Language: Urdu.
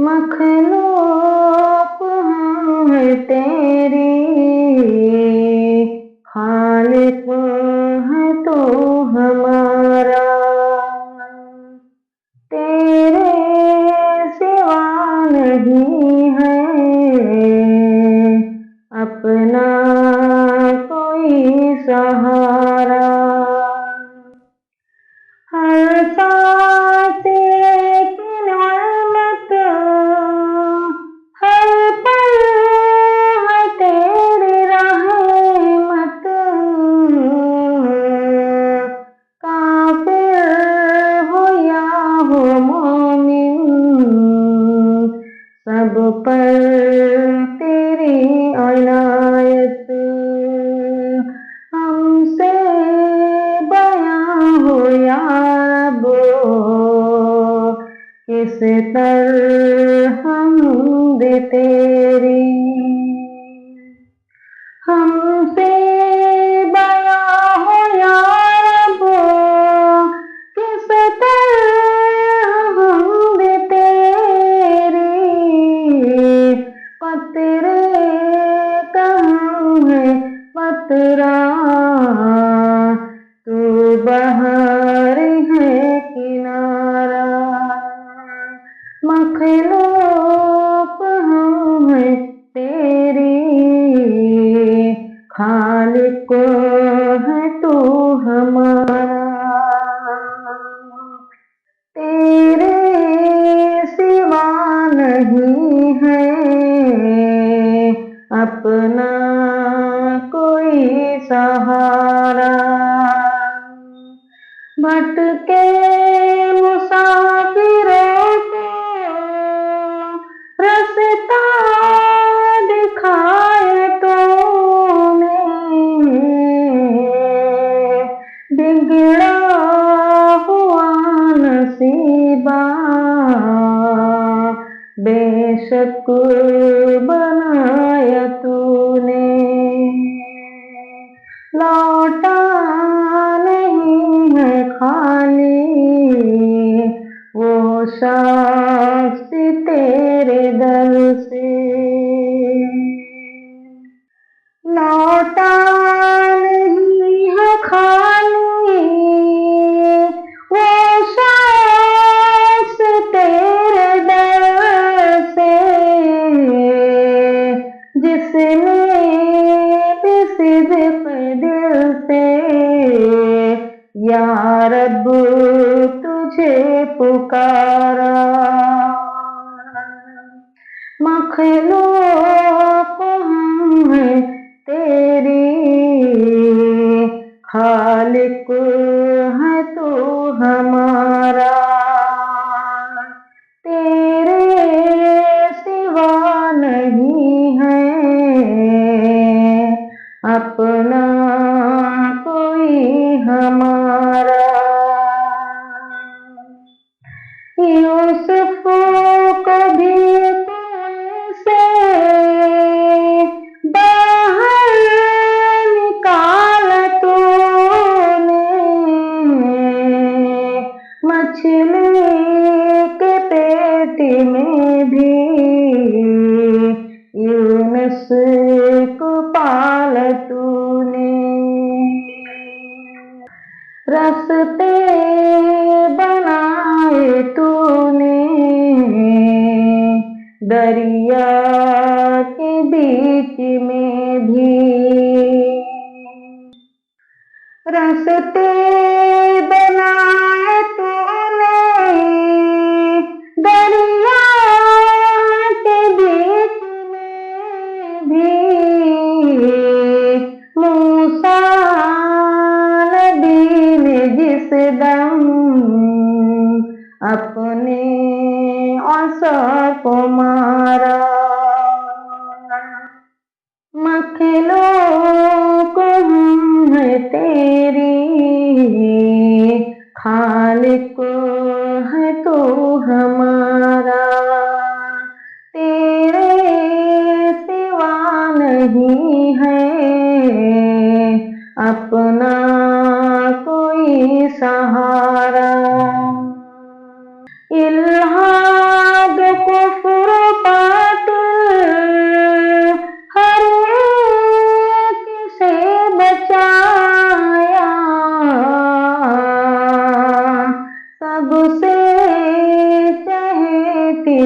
مخلوق ہم ہیں تیری، خالق ہے تو ہمارا، تیرے سوا نہیں ہے اپنا کوئی سہارا، ہر سانس ایک نعمت، ہر پل ہے تیری رحمت، کافر ہو یا ہو مومن، سب پر تیری عنایت، ہم سے بیاں ہو یا رب، کس طرح حمد تیری، ہم سے بیاں ہو یا رب، کس طرح حمد تیری، قطرے کہاں ہے قطرہ، تو بحر ہے کنارہ، مخلوق ہم ہیں تیری، خالق ہے تو ہمارا، تیرے سوا نہیں ہے اپنا کوئی سہارا، بھٹکے مسافروں کو رستہ دکھائے تو نے، بگڑا ہوا نصیبہ بے شک بنایا تو نے، لوٹا نہیں ہے خالی وہ شخص تیرے در سے، لوٹا نہیں ہے خالی وہ شخص تیرے در سے، جس نے صدق دل سے یا رب تجھے پکارا، مخلوق ہم ہیں تیری، خالق ہے تو ہمارا، تیرے سوا نہیں ہے اپنا کوئی ہمارا، یوسف کو بھی کنویں سے باہر نکالا تو نے، مچھلی کے پیٹ میں بھی یونس کو پالا تو نے، راستے بنائے تو نے دریا کے بیچ میں بھی، راستے بنائے تو نے دریا کے بیچ میں بھی، موسیٰ نبی نے جس دم اپنے عصا کو مارا، مخلوق ہم ہیں تیری، خالق ہے تو ہمارا، تیرے سوا نہیں ہے اپنا کوئی سہارا، الہاد کفر